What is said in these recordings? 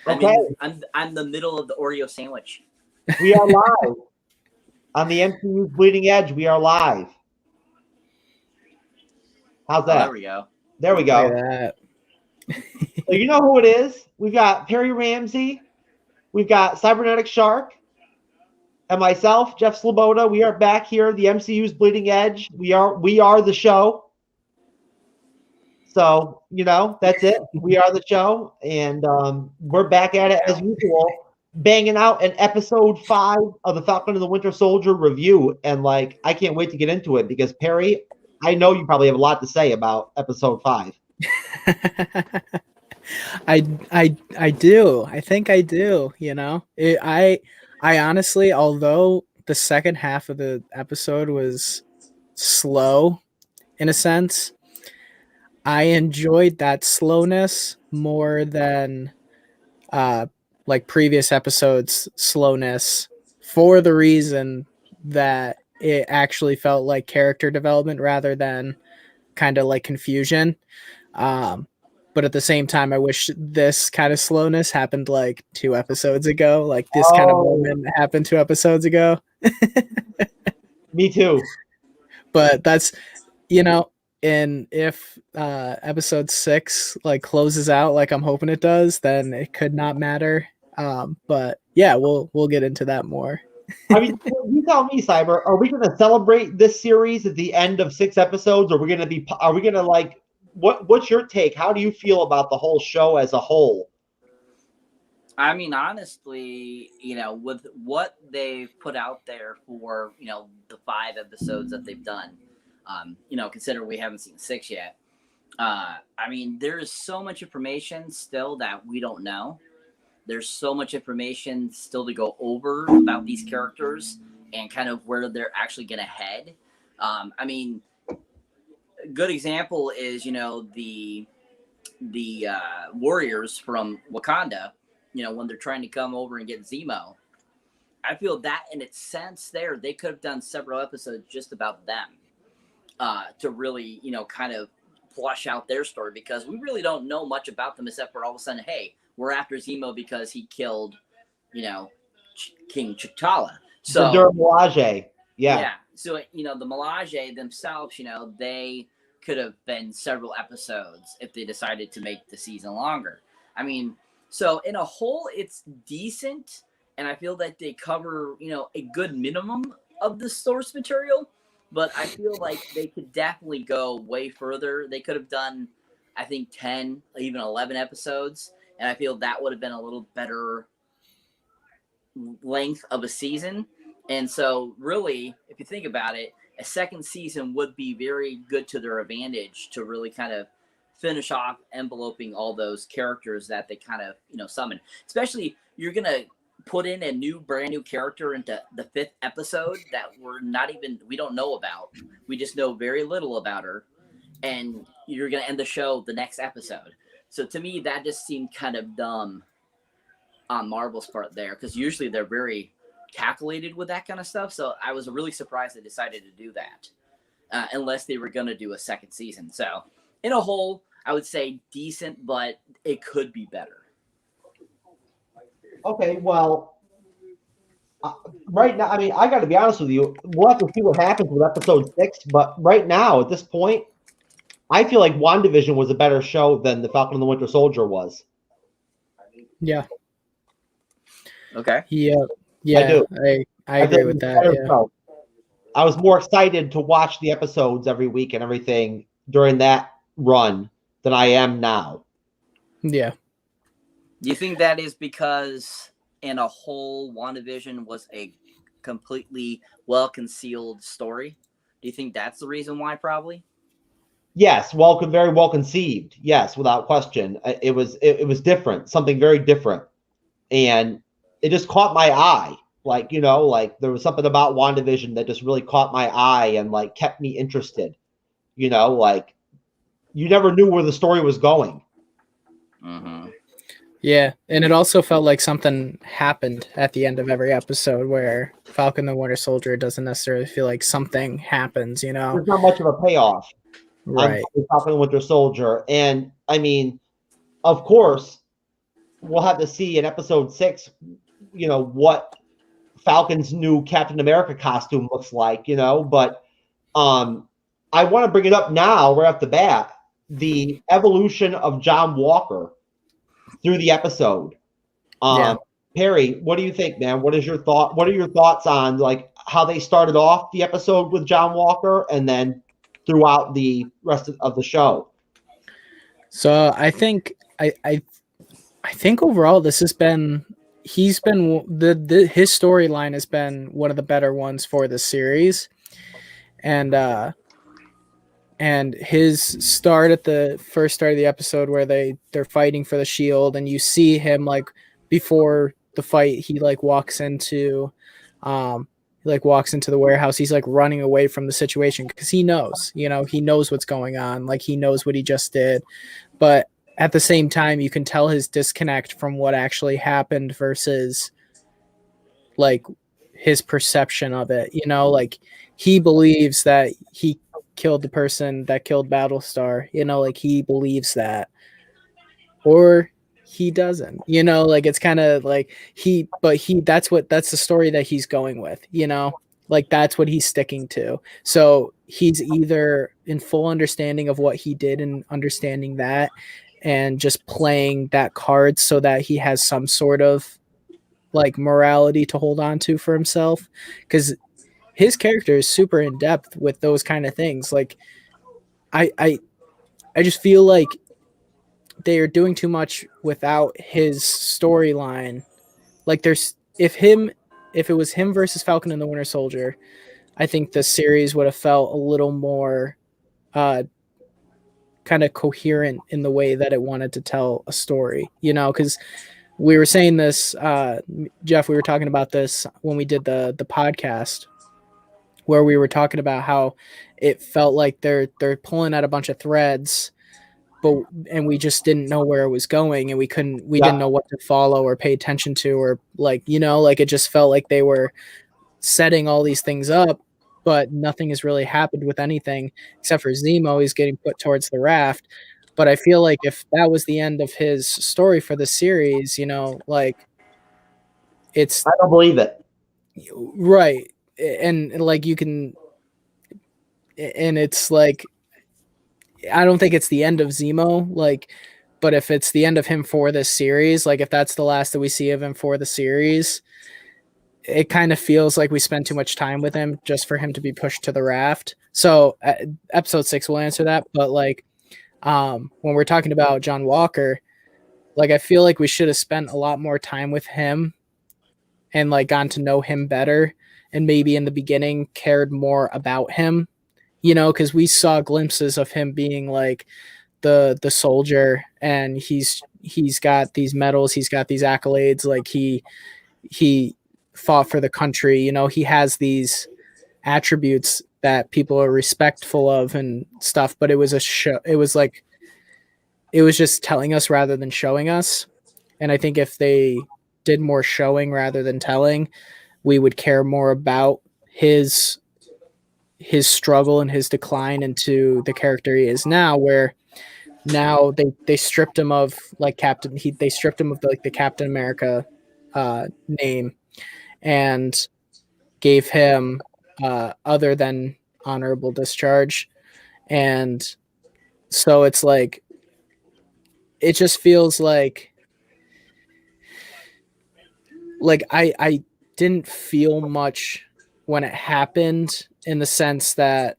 Okay, I'm the middle of the Oreo sandwich. we are live on the MCU'S Bleeding Edge. We are live. How's Oh, that? there we go. There we Look at go. that. So you know who it is. We've got Perry Ramsey. We've got Cyberneticshark. And myself, Jeff Sloboda. We are back here, the MCU's Bleeding Edge. We are the show. So, that's it. We are the show. And we're back at it as usual, banging out an episode 5 of the Falcon and the Winter Soldier review. And I can't wait to get into it because Perry, I know you probably have a lot to say about episode 5. I do. I think I do. I honestly, although the second half of the episode was slow in a sense, I enjoyed that slowness more than previous episodes' slowness, for the reason that it actually felt like character development rather than kind of like confusion. But at the same time, I wish this kind of slowness happened like 2 episodes ago. Like this kind of moment happened 2 episodes ago. Me too. But that's, and if episode 6 closes out like I'm hoping it does, then it could not matter. But yeah, we'll get into that more. I mean, you tell me, Cyber. Are we going to celebrate this series at the end of 6 episodes? Or are we going to what's your take? How do you feel about the whole show as a whole? I mean, honestly, with what they've put out there for, the 5 episodes that they've done, consider we haven't seen 6 yet. I mean, there's so much information still that we don't know. There's so much information still to go over about these characters and kind of where they're actually going to head. I mean, a good example is, the warriors from Wakanda, when they're trying to come over and get Zemo. I feel that in its sense there, they could have done several episodes just about them to really, kind of flush out their story, because we really don't know much about them except for all of a sudden, hey, we're after Zemo because he killed, King T'Challa. So the Mirage. Yeah. So, the Mirage themselves, they could have been several episodes if they decided to make the season longer. I mean, so in a whole, it's decent. And I feel that they cover, a good minimum of the source material. But I feel like they could definitely go way further. They could have done, I think, 10, even 11 episodes. And I feel that would have been a little better length of a season. And so really, if you think about it, a second season would be very good to their advantage to really kind of finish off enveloping all those characters that they kind of, summon. Especially, you're going to put in a brand new character into the 5th episode that we don't know about. We just know very little about her. And you're going to end the show the next episode. So to me, that just seemed kind of dumb on Marvel's part there, because usually they're very calculated with that kind of stuff. So I was really surprised they decided to do that, unless they were going to do a second season. So in a whole, I would say decent, but it could be better. Okay, well, right now, I mean, I got to be honest with you. We'll have to see what happens with episode 6. But right now, at this point, I feel like WandaVision was a better show than The Falcon and the Winter Soldier was. Yeah. Okay. Yeah. I do. I agree with that. Yeah. Show. I was more excited to watch the episodes every week and everything during that run than I am now. Yeah. Do you think that is because in a whole, WandaVision was a completely well-concealed story? Do you think that's the reason why, probably? Yes, very well conceived. Yes, without question. It was different, something very different. And it just caught my eye. There was something about WandaVision that just really caught my eye and kept me interested. You never knew where the story was going. Mm-hmm. Yeah, and it also felt like something happened at the end of every episode where Falcon the Winter Soldier doesn't necessarily feel like something happens, There's not much of a payoff. Right. I'm Falcon the Winter Soldier. And, I mean, of course, we'll have to see in episode 6, what Falcon's new Captain America costume looks like, but I want to bring it up now right off the bat, the evolution of John Walker through the episode. Perry, what do you think, man? What are your thoughts on like how they started off the episode with John Walker and then throughout the rest of the show? So I think I think overall this has been his storyline has been one of the better ones for the series, and his start at the first start of the episode where they're fighting for the shield, and you see him like before the fight, he walks into the warehouse. He's like running away from the situation because he knows what's going on. Like he knows what he just did, but at the same time, you can tell his disconnect from what actually happened versus like his perception of it. Like he believes that he killed the person that killed Battlestar. Like he believes that, or he doesn't. It's kind of like that's the story that he's going with. Like that's what he's sticking to. So he's either in full understanding of what he did and understanding that, and just playing that card so that he has some sort of like morality to hold on to for himself, because his character is super in depth with those kind of things. Like I just feel like they are doing too much without his storyline. Like if it was him versus Falcon and the Winter Soldier, I think the series would have felt a little more kind of coherent in the way that it wanted to tell a story, because we were saying this, Jeff, we were talking about this when we did the podcast, where we were talking about how it felt like they're pulling out a bunch of threads, and we just didn't know where it was going, and we didn't know what to follow or pay attention to, or like it just felt like they were setting all these things up, but nothing has really happened with anything except for Zemo. He's getting put towards the raft. But I feel like if that was the end of his story for the series, like it's, I don't believe it. Right. And like you can, and it's like, I don't think it's the end of Zemo, like, but if it's the end of him for this series, like if that's the last that we see of him for the series, it kind of feels like we spend too much time with him just for him to be pushed to the raft. So episode 6 will answer that. But like when we're talking about John Walker, like I feel like we should have spent a lot more time with him and like gotten to know him better, and maybe in the beginning cared more about him, because we saw glimpses of him being like the soldier, and he's got these medals, he's got these accolades, like he fought for the country, he has these attributes that people are respectful of and stuff, but it was a show. It was just telling us rather than showing us. And I think if they did more showing rather than telling, we would care more about his struggle and his decline into the character he is now, where now they stripped him of like they stripped him of the Captain America name and gave him other than honorable discharge. And so it's like, it just feels like I didn't feel much when it happened, in the sense that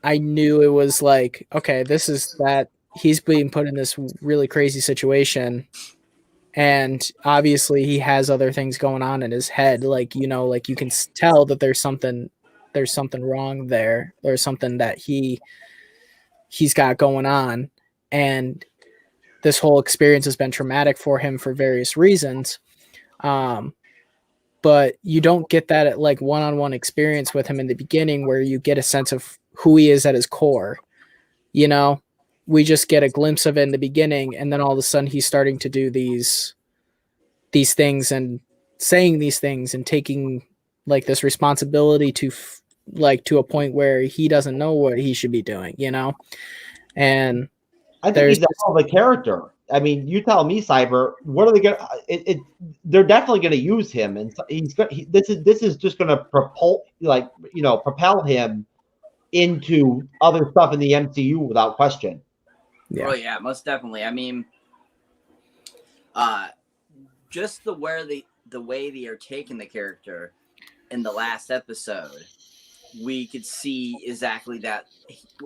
I knew it was like, okay, this is that he's being put in this really crazy situation, and obviously he has other things going on in his head, like like you can tell that there's something wrong there. There's something that he's got going on, and this whole experience has been traumatic for him for various reasons. But you don't get that at like one-on-one experience with him in the beginning, where you get a sense of who he is at his core. We just get a glimpse of it in the beginning, and then all of a sudden he's starting to do these things and saying these things and taking like this responsibility to to a point where he doesn't know what he should be doing, and I think he's a hell of a character. I mean, you tell me, Cyber. What are they going? They're definitely going to use him, and this is just going to propel him into other stuff in the MCU without question. Yeah. Oh yeah, most definitely. I mean, just the way they are taking the character in the last episode, we could see exactly that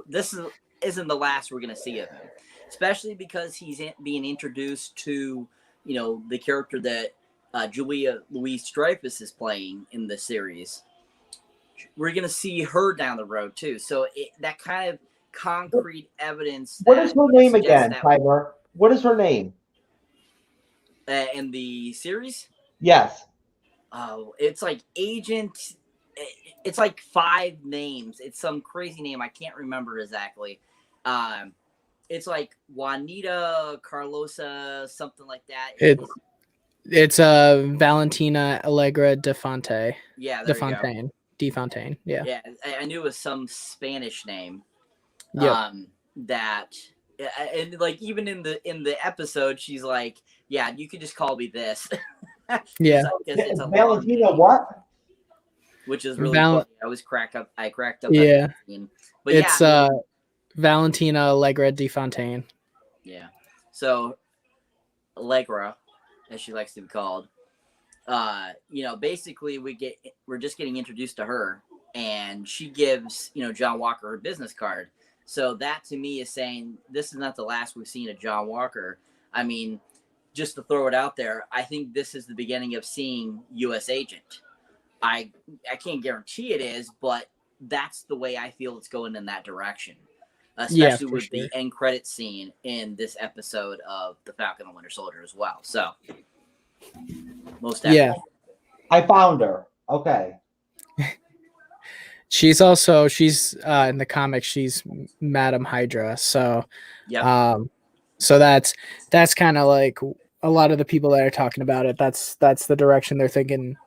this isn't the last we're going to see of him, especially because he's being introduced to, the character that Julia Louis-Dreyfus is playing in the series. We're going to see her down the road too. So that kind of concrete evidence. What is her name again, Cyber? What is her name? In the series? Yes. Oh, it's like Agent. It's like 5 names. It's some crazy name. I can't remember exactly. It's like Juanita Carlosa, something like that. It's Valentina Allegra de Fonte. Yeah, De Fontaine. De Fontaine. Yeah. Yeah, I knew it was some Spanish name. Yep. That, and like even in the episode, she's like, "Yeah, you can just call me this." Yeah. It's a Valentina what? Which is really funny. I cracked up. Yeah. But it's Valentina Allegra de Fontaine. Yeah. So Allegra, as she likes to be called, basically we're just getting introduced to her, and she gives, John Walker her business card. So that to me is saying this is not the last we've seen of John Walker. I mean, just to throw it out there, I think this is the beginning of seeing U.S. Agent. I can't guarantee it is, but that's the way I feel it's going in that direction. Especially with the end credit scene in this episode of The Falcon and Winter Soldier as well. So, most definitely. Yeah. I found her. Okay. She's in the comics, she's Madam Hydra. So, so that's kind of like a lot of the people that are talking about it. That's the direction they're thinking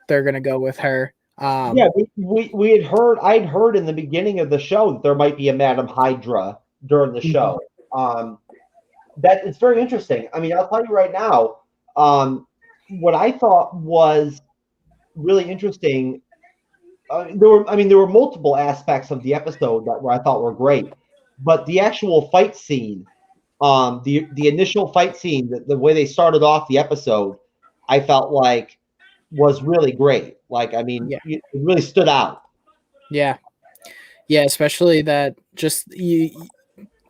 they're going to go with her. We had heard. I'd heard in the beginning of the show that there might be a Madam Hydra during the show. That it's very interesting. I mean, I'll tell you right now. What I thought was really interesting. There were multiple aspects of the episode that I thought were great, but the actual fight scene, the initial fight scene, the way they started off the episode, I felt like was really great. Like, I mean, it really stood out. Yeah, especially that just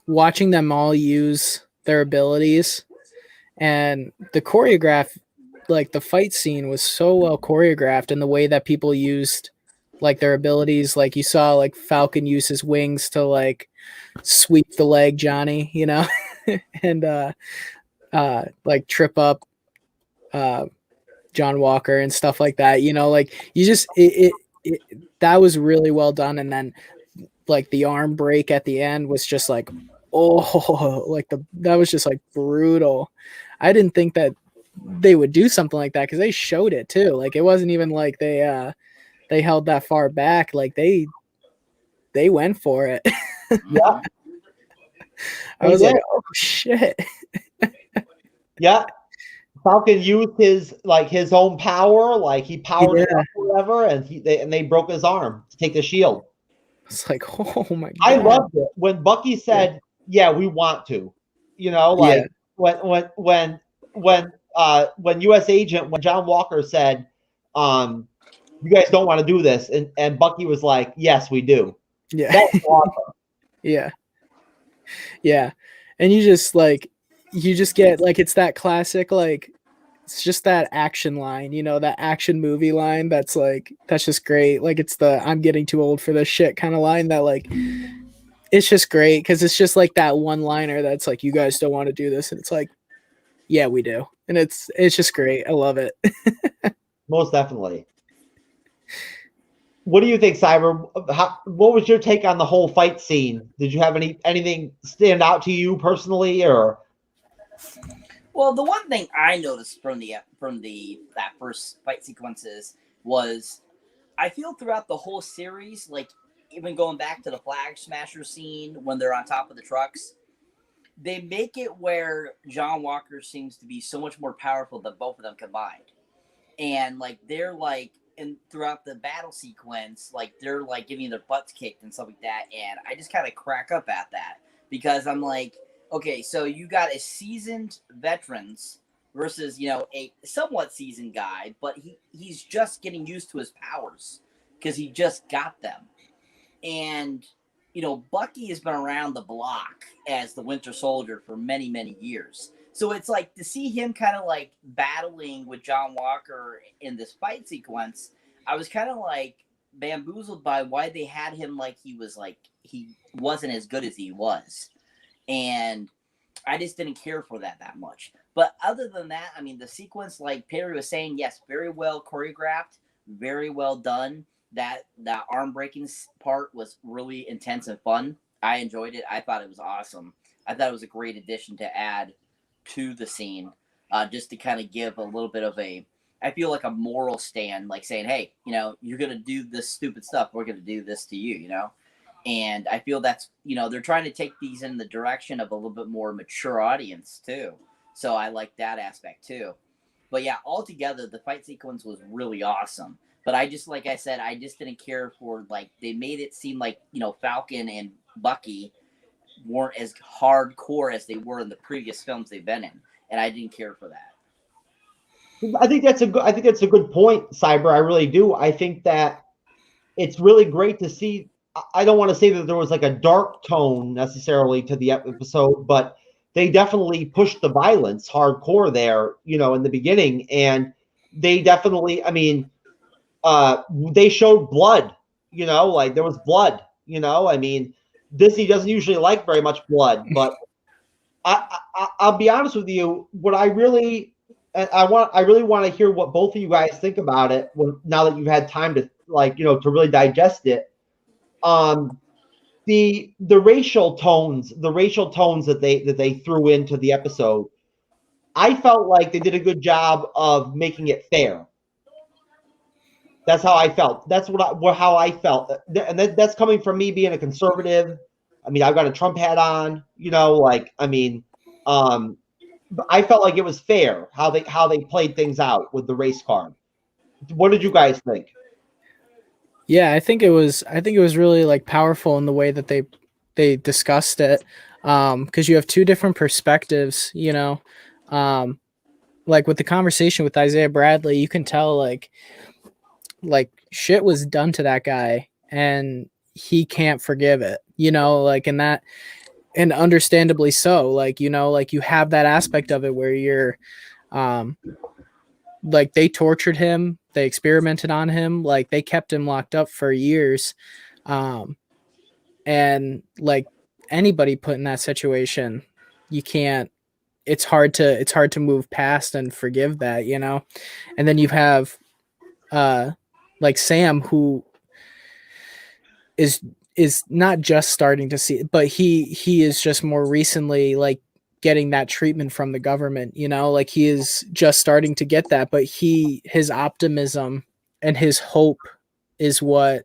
watching them all use their abilities, and the choreograph, like the fight scene was so well choreographed, and the way that people used like their abilities, like you saw like Falcon use his wings to like sweep the leg Johnny, and like trip up John Walker and stuff like that, like you just that was really well done. And then like the arm break at the end was just like, that was just like brutal. I didn't think that they would do something like that, because they showed it too. Like it wasn't even like they held that far back. Like they went for it. Yeah. I was like, oh shit. Yeah. Falcon used his own power, like he powered it up or whatever, and they broke his arm to take the shield. It's like, oh my god. I loved it when Bucky said, "Yeah, we want to," when U.S. Agent, when John Walker said, "You guys don't want to do this," and Bucky was like, "Yes, we do." Yeah, that's awesome. Yeah, and you just get like, it's that classic, like it's just that action line, that action movie line that's just great. Like it's the "I'm getting too old for this shit" kind of line that like it's just great, because it's just like that one liner that's like, "You guys don't want to do this," and it's like, yeah, we do. And it's just great. I love it. Most definitely. What do you think, Cyber? What was your take on the whole fight scene? Did you have anything stand out to you personally, or? Well, the one thing I noticed from that first fight sequences was, I feel throughout the whole series, like even going back to the Flag Smasher scene when they're on top of the trucks, they make it where John Walker seems to be so much more powerful than both of them combined. And like they're like and throughout the battle sequence, like they're like getting their butts kicked and stuff like that. And I just kind of crack up at that because I'm like, okay, so you got a seasoned veterans versus, you know, a somewhat seasoned guy, but he's just getting used to his powers because he just got them. And, you know, Bucky has been around the block as the Winter Soldier for many, many years. So it's like to see him kind of like battling with John Walker in this fight sequence, I was kind of like bamboozled by why they had him like he wasn't as good as he was. And I just didn't care for that much. But other than that, I mean, the sequence, like Perry was saying, yes, very well choreographed, very well done. That arm breaking part was really intense and fun. I enjoyed it. I thought it was awesome. I thought it was a great addition to add to the scene, just to kind of give a little bit of I feel like a moral stand, like saying, hey, you know, you're going to do this stupid stuff. We're going to do this to you, you know? And I feel that's, you know, they're trying to take these in the direction of a little bit more mature audience too. So I like that aspect too. But yeah, altogether, the fight sequence was really awesome. But I just, like I said, I just didn't care for, like, they made it seem like, you know, Falcon and Bucky weren't as hardcore as they were in the previous films they've been in. And I didn't care for that. I think that's a good point, Cyber. I really do. I think that it's really great to see. I don't want to say that there was like a dark tone necessarily to the episode, but they definitely pushed the violence hardcore there, you know, in the beginning. And they definitely, I mean, they showed blood, you know, like there was blood, you know. I mean, Disney doesn't usually like very much blood, but I'll be honest with you. What I really want to hear what both of you guys think about it now that you've had time to, like, you know, to really digest it. The racial tones that they threw into the episode, I felt like they did a good job of making it fair. That's how I felt. That's how I felt, and that's coming from me being a conservative. I mean, I've got a Trump hat on, you know. Like, I mean, I felt like it was fair how they played things out with the race card. What did you guys think? Yeah, I think it was really like powerful in the way that they discussed it, because you have two different perspectives, you know. Like with the conversation with Isaiah Bradley, you can tell like shit was done to that guy and he can't forgive it, you know, like, and understandably so, like, you know, like you have that aspect of it where you're like they tortured him, they experimented on him, like they kept him locked up for years, and like anybody put in that situation, you can't, it's hard to move past and forgive that, you know. And then you have like Sam, who is not just starting to see, but he is just more recently like getting that treatment from the government, you know, like he is just starting to get that, but his optimism and his hope is what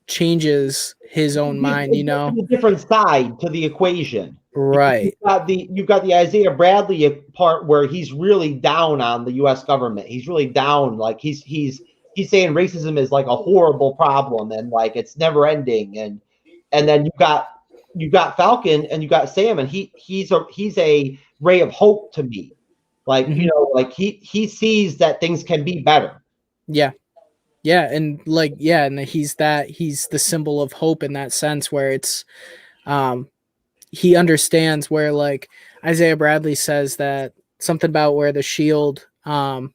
changes his own mind, you know. A different side to the equation, right? You've got the Isaiah Bradley part where he's really down on the U.S. government. He's really down, like he's saying racism is like a horrible problem and like it's never ending. And then you got Falcon and you got Sam, and he's a ray of hope to me. Like, you know, like he sees that things can be better. Yeah, and like, yeah, and he's the symbol of hope in that sense, where it's he understands where, like, Isaiah Bradley says that something about where the shield doesn't,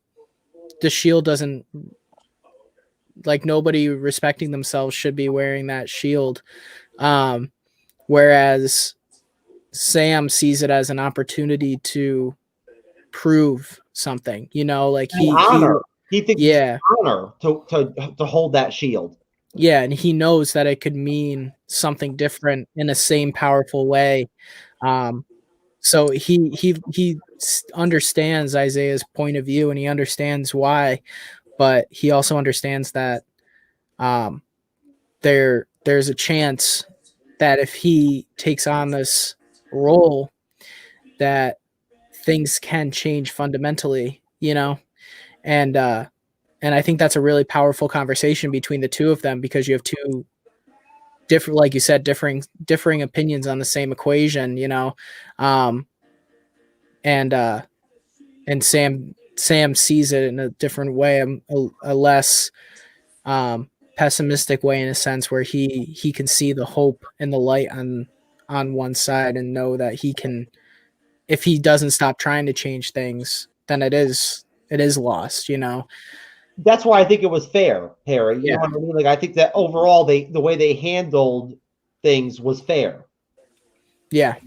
like, nobody respecting themselves should be wearing that shield, whereas Sam sees it as an opportunity to prove something, you know, like he thinks it's honor to hold that shield. Yeah, and he knows that it could mean something different in the same powerful way. So he understands Isaiah's point of view, and he understands why, but he also understands that there's a chance that if he takes on this role that things can change fundamentally, and I think that's a really powerful conversation between the two of them, because you have two different, like you said, differing opinions on the same equation, um, and Sam sees it in a different way, a less pessimistic way, in a sense, where he can see the hope and the light on one side, and know that he can, if he doesn't stop trying to change things, then it is lost. That's why I think it was fair, Harry. You Yeah. know what I mean? Like, I think that overall, the way they handled things was fair. Yeah.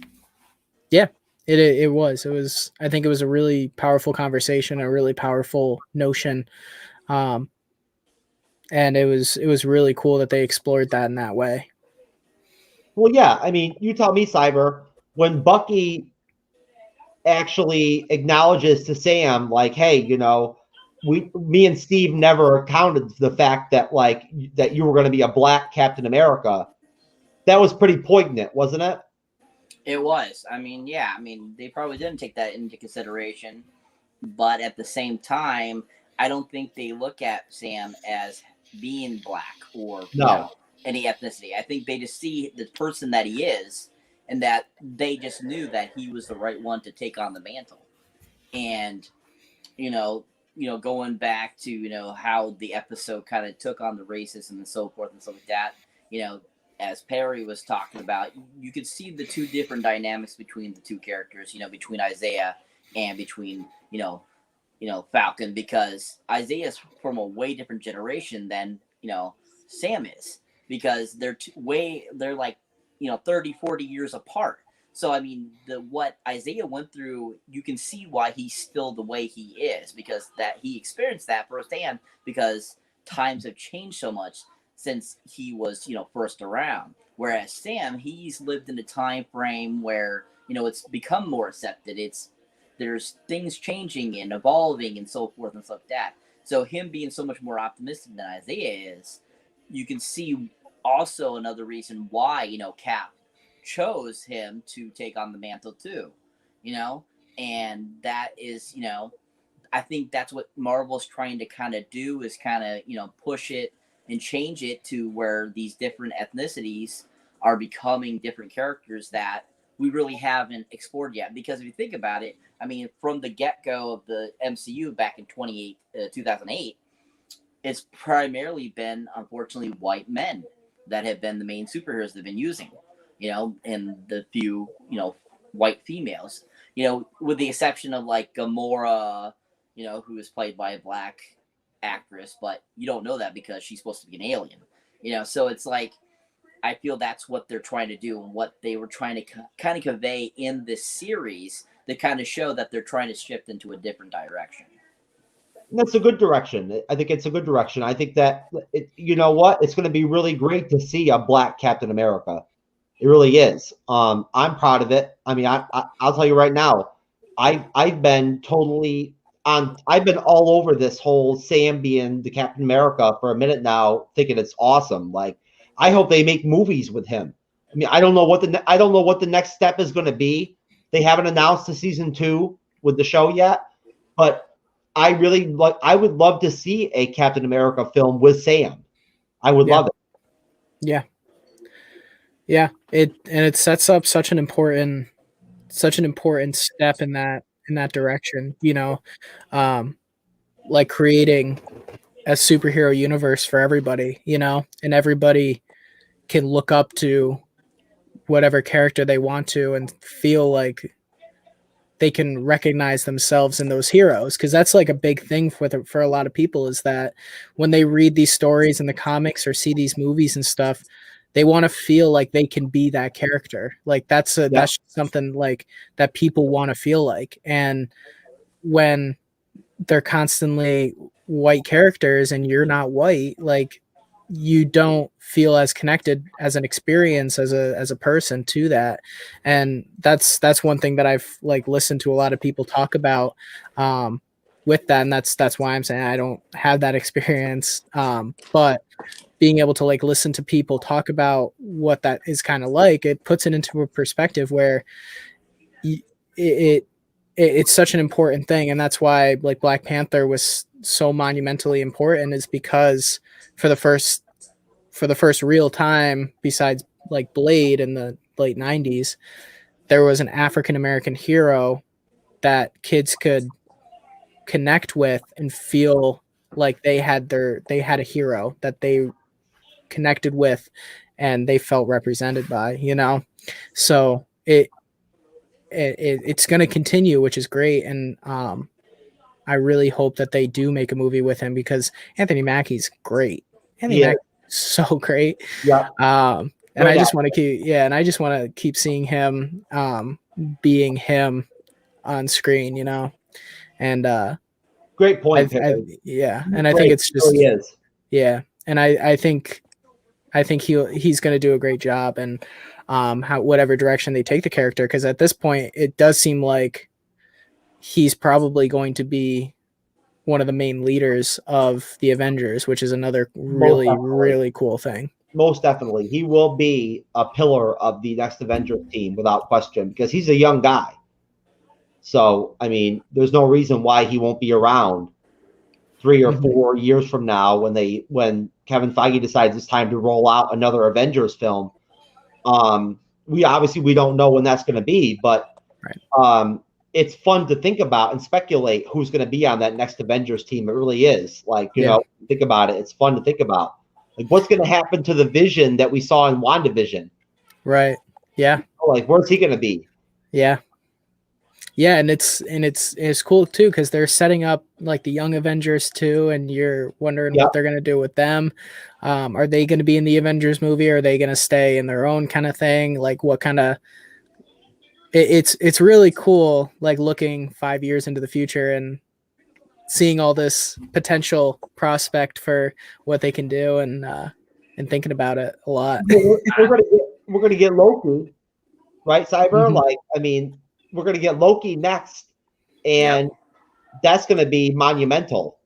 It was. I think it was a really powerful conversation, a really powerful notion, and it was really cool that they explored that in that way. Well, yeah. I mean, you tell me, Cyber, when Bucky actually acknowledges to Sam, like, hey, me and Steve never accounted for the fact that that you were going to be a black Captain America. That was pretty poignant, wasn't it? It was. I mean, yeah. I mean, they probably didn't take that into consideration, but at the same time, I don't think they look at Sam as being black or any ethnicity. I think they just see the person that he is, and that they just knew that he was the right one to take on the mantle. And going back to how the episode kind of took on the racism and so forth and stuff like that. As Perry was talking about, you could see the two different dynamics between the two characters. Between Isaiah and between Falcon, because Isaiah's from a way different generation than Sam is, because they're like 30, 40 years apart. So I mean, what Isaiah went through, you can see why he's still the way he is, because that he experienced that firsthand, because times have changed so much since he was first around. Whereas Sam, he's lived in a time frame where it's become more accepted. There's things changing and evolving and so forth and stuff like that. So him being so much more optimistic than Isaiah is, you can see also another reason why Cap chose him to take on the mantle too, and that is I think that's what Marvel's trying to kind of do, is kind of push it and change it to where these different ethnicities are becoming different characters that we really haven't explored yet. Because if you think about it, I mean, from the get-go of the MCU back in 2008, it's primarily been, unfortunately, white men that have been the main superheroes they've been using, and the few, white females, with the exception of like Gamora, who is played by a black actress, but you don't know that because she's supposed to be an alien, so it's like, I feel that's what they're trying to do, and what they were trying to kind of convey in this series, to kind of show that they're trying to shift into a different direction. That's a good direction. I think it's a good direction. I think that you know what? It's going to be really great to see a black Captain America. It really is. I'm proud of it. I mean, I'll tell you right now, I've been totally on. I've been all over this whole Sam being the Captain America for a minute now, thinking it's awesome. Like, I hope they make movies with him. I mean, I don't know what the next step is going to be. They haven't announced the season 2 with the show yet, but I would love to see a Captain America film with Sam. I would love it. Yeah. Yeah. It sets up such an important step in that direction, like creating a superhero universe for everybody, and everybody can look up to whatever character they want to and feel like they can recognize themselves in those heroes. Because that's like a big thing for a lot of people, is that when they read these stories in the comics or see these movies and stuff, they want to feel like they can be that character. Like that's something like that people want to feel like. And when they're constantly white characters and you're not white, like, you don't feel as connected as an experience as a person to that. And that's one thing that I've like listened to a lot of people talk about with that, and that's why I'm saying I don't have that experience, but being able to like listen to people talk about what that is kind of like, it puts it into a perspective where it's such an important thing. And that's why like Black Panther was so monumentally important, is because for the first real time, besides like Blade in the late 90s, there was an African American hero that kids could connect with and feel like they had a hero that they connected with and they felt represented by, you know. So it's going to continue, which is great. And I really hope that they do make a movie with him, because Anthony Mackie's great. Anthony Mackie's so great. Yeah. And I just want to keep seeing him being him on screen, you know. And great point. And I think it's just really is. Yeah. And I think he's going to do a great job, and whatever direction they take the character, because at this point it does seem like he's probably going to be one of the main leaders of the Avengers, which is another really cool thing. Most definitely. He will be a pillar of the next Avengers team without question, because he's a young guy. So, I mean, there's no reason why he won't be around 3 or 4 years from now when Kevin Feige decides it's time to roll out another Avengers film. We don't know when that's going to be, but it's fun to think about and speculate who's going to be on that next Avengers team. It really is. Like, you know, think about it. It's fun to think about. Like, what's going to happen to the Vision that we saw in WandaVision? Right. Yeah. Like, where's he going to be? Yeah. Yeah, and it's cool too, because they're setting up like the Young Avengers too, and you're wondering what they're gonna do with them. Are they gonna be in the Avengers movie? Or are they gonna stay in their own kind of thing? Like, what kind of? It's really cool, like looking 5 years into the future and seeing all this potential prospect for what they can do, and thinking about it a lot. We're gonna get Loki, right, Cyber? Like, I mean, we're going to get Loki next, and that's going to be monumental.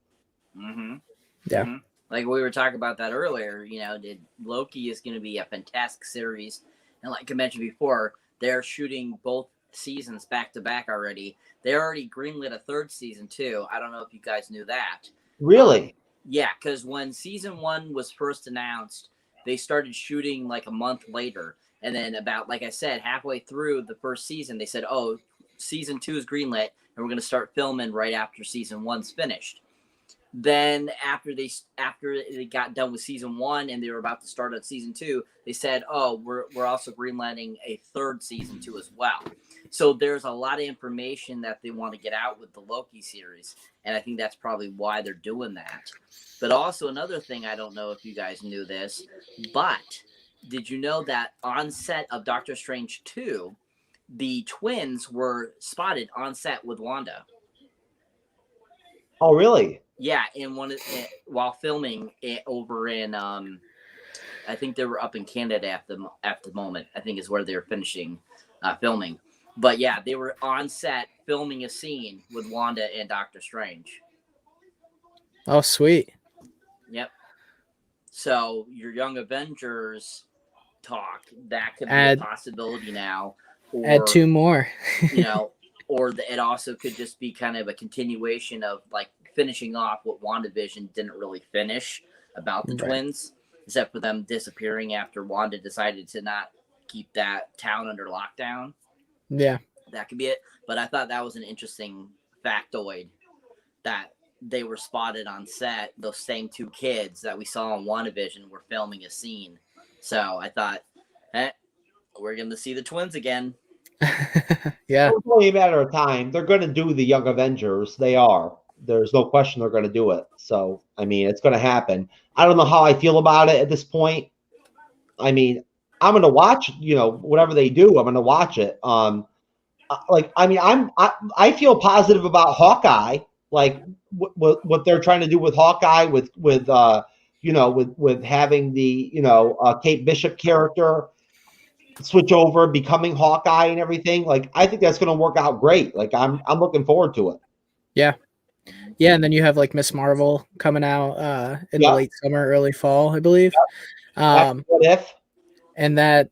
Yeah. Like we were talking about that earlier, you know, Loki is going to be a fantastic series. And like I mentioned before, they're shooting both seasons back to back already. They already greenlit a third season too. I don't know if you guys knew that. Really? Yeah, because when season 1 was first announced, they started shooting like a month later. And then about, like I said, halfway through the first season, they said, oh, season 2 is greenlit, and we're going to start filming right after season 1's finished. Then after they got done with season 1 and they were about to start on season 2, they said, oh, we're also greenlighting a third season 2 as well. So there's a lot of information that they want to get out with the Loki series. And I think that's probably why they're doing that. But also another thing, I don't know if you guys knew this, but did you know that on set of Doctor Strange 2, the twins were spotted on set with Wanda? Oh, really? Yeah, while filming it over in, I think they were up in Canada at the moment. I think is where they were finishing filming. But yeah, they were on set filming a scene with Wanda and Doctor Strange. Oh, sweet. Yep. So your Young Avengers talk, that could be a possibility now. Or, add 2 more. You know, or it also could just be kind of a continuation of like finishing off what WandaVision didn't really finish about the twins, except for them disappearing after Wanda decided to not keep that town under lockdown. Yeah. That could be it. But I thought that was an interesting factoid that they were spotted on set. Those same 2 kids that we saw on WandaVision were filming a scene. So I thought, we're going to see the twins again. Yeah. It's only a matter of time. They're going to do the Young Avengers. They are. There's no question they're going to do it. So, I mean, it's going to happen. I don't know how I feel about it at this point. I mean, I'm going to watch, you know, whatever they do. I'm going to watch it. I feel positive about Hawkeye. Like what they're trying to do with Hawkeye, with having the Kate Bishop character switch over, becoming Hawkeye and everything. Like, I think that's going to work out great. Like, I'm looking forward to it. Yeah. Yeah, and then you have like Miss Marvel coming out in the Yeah. late summer, early fall, I believe. What if? And that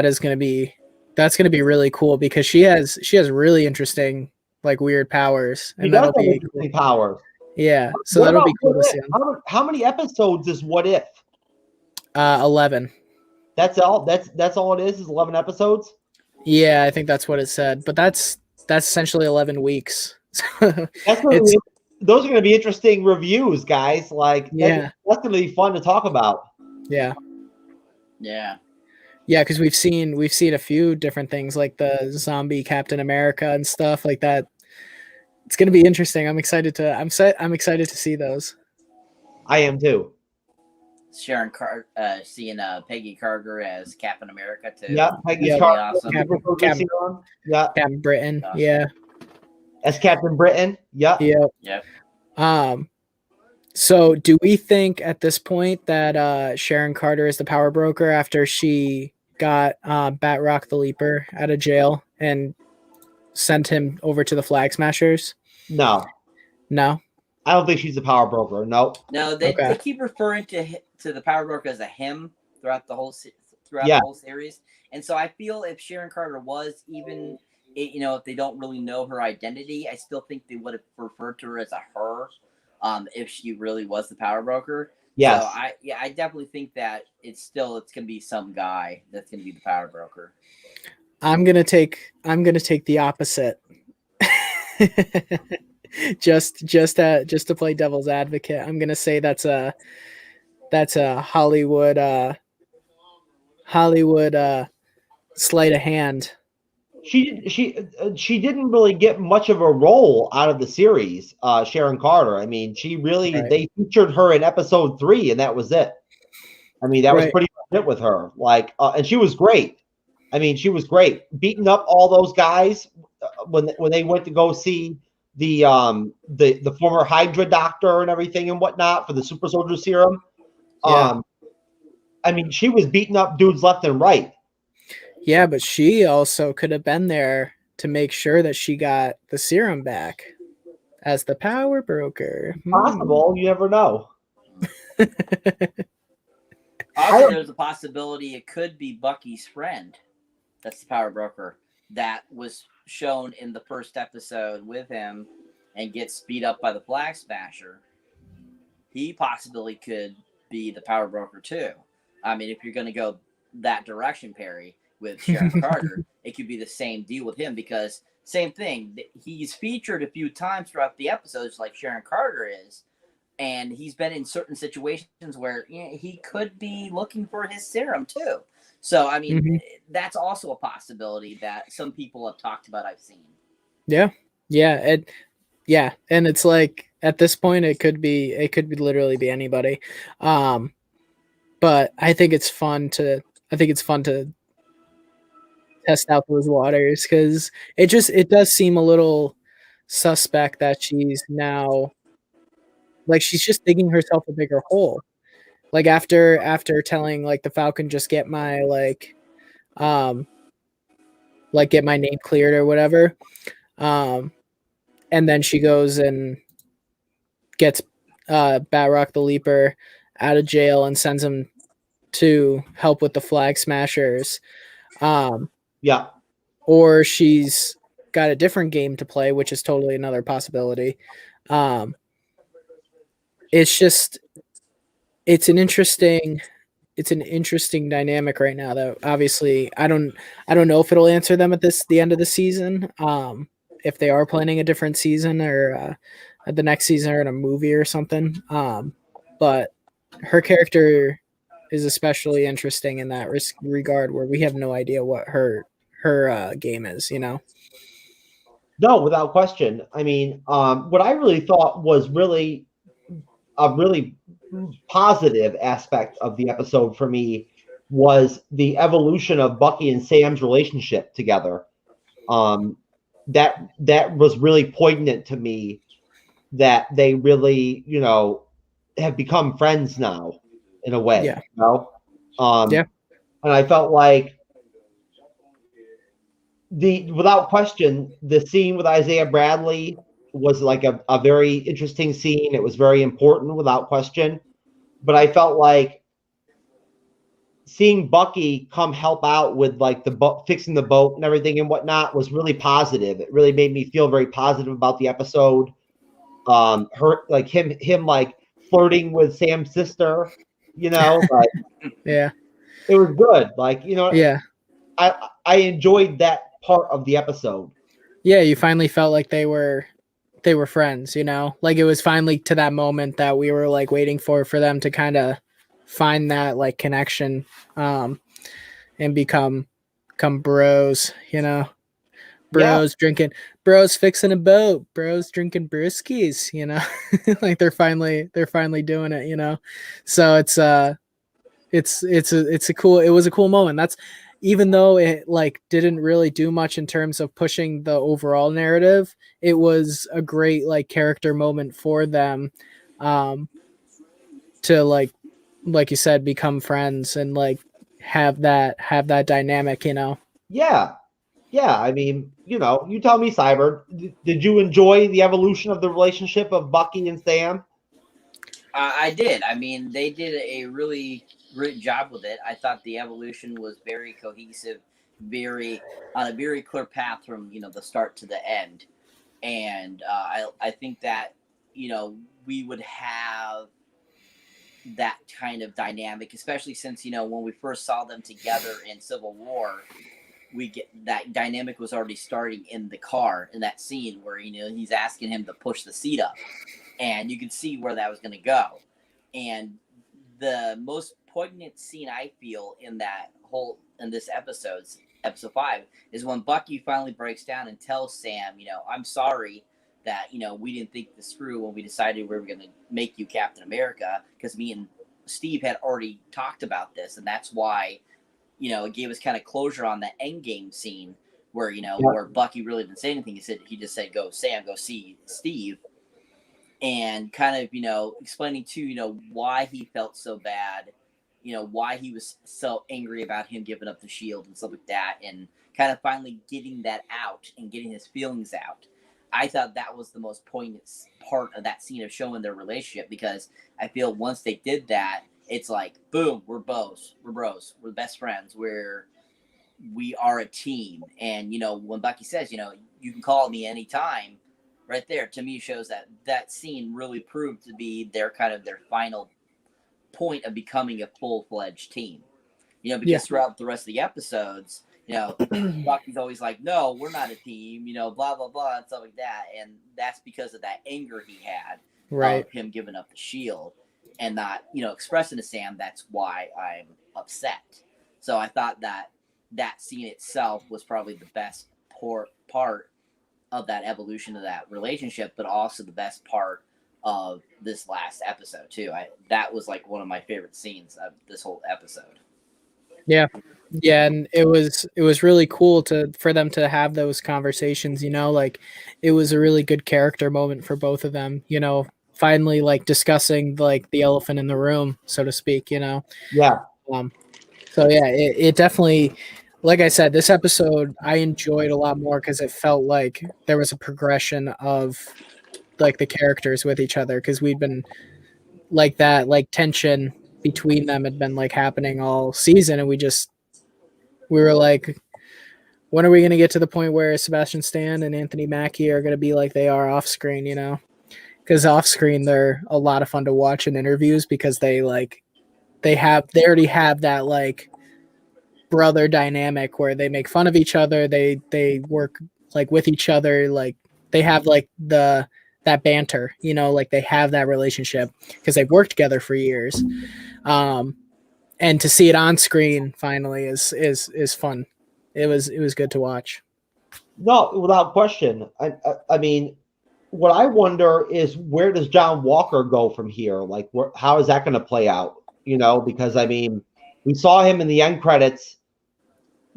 is gonna be really cool because she has really interesting like weird powers, He and does that'll have be interesting powers. yeah. So What that'll about be cool What to If? see him. How many episodes is What If? 11. That's all. That's all it is 11 episodes. Yeah, I think that's what it said. But that's essentially 11 weeks. That's gonna It's be, those are going to be interesting reviews, guys. Like yeah, that's going to be fun to talk about. yeah. Yeah. Yeah, because we've seen a few different things like the zombie Captain America and stuff like that. It's gonna be interesting. I'm excited to see those. I am too. Seeing Peggy Carter as Captain America too. Yeah, Peggy Yeah. Carter, Awesome. yeah, Captain Britain. Awesome. Yeah. as Captain Britain. Yeah. Yeah. Yep. So do we think at this point that Sharon Carter is the power broker after she got Batroc the Leaper out of jail and sent him over to the Flag Smashers? No, No. I don't think she's a power broker. No. No, they keep referring to the Power Broker as a him throughout the whole the whole series, and so I feel if Sharon Carter was even, if they don't really know her identity, I still think they would have referred to her as a her, if she really was the Power Broker. Yes. So I definitely think that it's gonna be some guy that's gonna be the Power Broker. I'm gonna take the opposite. just to play devil's advocate, I'm gonna say that's a Hollywood sleight of hand. She didn't really get much of a role out of the series, Sharon Carter. I mean, they featured her in episode 3, and that was it. I mean, that was pretty much it with her. Like, and she was great. I mean, she was great, beating up all those guys when they went to go see the former Hydra doctor and everything and whatnot for the super soldier serum. Yeah. I mean, she was beating up dudes left and right. Yeah, but she also could have been there to make sure that she got the serum back as the power broker. Possible, you never know. Also, there's a possibility it could be Bucky's friend. That's the power broker that was shown in the first episode with him and gets beat up by the Flag Smasher. He possibly could be the power broker too. I mean, if you're going to go that direction, Perry, with Sharon Carter, it could be the same deal with him because same thing. He's featured a few times throughout the episodes like Sharon Carter is, and he's been in certain situations where he could be looking for his serum too. So, I mean, that's also a possibility that some people have talked about. I've seen. Yeah. Yeah. And it's like at this point, it could literally be anybody. But I think it's fun to test out those waters because it does seem a little suspect that she's now like she's just digging herself a bigger hole. Like after telling like the Falcon just get my get my name cleared or whatever. And then she goes and gets Batroc the Leaper out of jail and sends him to help with the Flag Smashers. Yeah. Or she's got a different game to play, which is totally another possibility. It's an interesting dynamic right now that obviously I don't know if it'll answer them at the end of the season. If they are planning a different season or the next season or in a movie or something. But her character is especially interesting in that regard where we have no idea what her game is, No, without question. I mean, what I really thought was really a really positive aspect of the episode for me was the evolution of Bucky and Sam's relationship together. That was really poignant to me that they really, have become friends now in a way. Yeah. And I felt like without question, the scene with Isaiah Bradley was like a very interesting scene. It was very important without question. But I felt like seeing Bucky come help out with like the fixing the boat and everything and whatnot was really positive. It really made me feel very positive about the episode. Her like him like flirting with Sam's sister, like Yeah. it was good. Like, Yeah. I enjoyed that part of the episode. Yeah, you finally felt like they were friends, like it was finally to that moment that we were like waiting for them to kind of find that like connection, and become bros, bros drinking, bros fixing a boat, bros drinking brewskis, like they're finally doing it, so it's a cool, it was a cool moment. That's, even though it like didn't really do much in terms of pushing the overall narrative, it was a great like character moment for them, to like you said, become friends and like have that dynamic, Yeah. I mean, you tell me, Cyber, did you enjoy the evolution of the relationship of Bucky and Sam? I did. I mean, they did a really great job with it. I thought the evolution was very cohesive, on a very clear path from the start to the end, and I think that we would have that kind of dynamic, especially since when we first saw them together in Civil War, we get that dynamic was already starting in the car in that scene where he's asking him to push the seat up, and you could see where that was going to go. And the most poignant scene I feel in this episode 5, is when Bucky finally breaks down and tells Sam, I'm sorry that we didn't think this through when we decided we were going to make you Captain America, because me and Steve had already talked about this, and that's why it gave us kind of closure on the Endgame scene where where Bucky really didn't say anything. He just said, "Go Sam, go see Steve," and kind of explaining to why he felt so bad, why he was so angry about him giving up the shield and stuff like that, and kind of finally getting that out and getting his feelings out. I thought that was the most poignant part of that scene, of showing their relationship, because I feel once they did that, it's like, boom, we're bros, we're best friends, we are a team. And when Bucky says, you can call me anytime, right there, to me, shows that scene really proved to be their final point of becoming a full-fledged team. Because throughout the rest of the episodes, Bucky's always like, no, we're not a team, blah, blah, blah, and stuff like that. And that's because of that anger he had, right, of him giving up the shield and not, expressing to Sam, that's why I'm upset. So I thought that scene itself was probably the best part of that evolution of that relationship, but also the best part of this last episode too. That was like one of my favorite scenes of this whole episode. Yeah, and it was really cool for them to have those conversations. Like it was a really good character moment for both of them. Finally like discussing like the elephant in the room, so to speak. Yeah. So yeah, it definitely, like I said, this episode I enjoyed a lot more because it felt like there was a progression of like the characters with each other, because we'd been like that, like tension between them had been like happening all season, and we were like, when are we going to get to the point where Sebastian Stan and Anthony Mackie are going to be like they are off screen, because off screen they're a lot of fun to watch in interviews, because they already have that like brother dynamic where they make fun of each other, they work like with each other, like they have like that banter, like they have that relationship because they've worked together for years. And to see it on screen finally is fun. It was good to watch. No, without question. I mean, what I wonder is, where does John Walker go from here? Like, how is that going to play out? Because I mean, we saw him in the end credits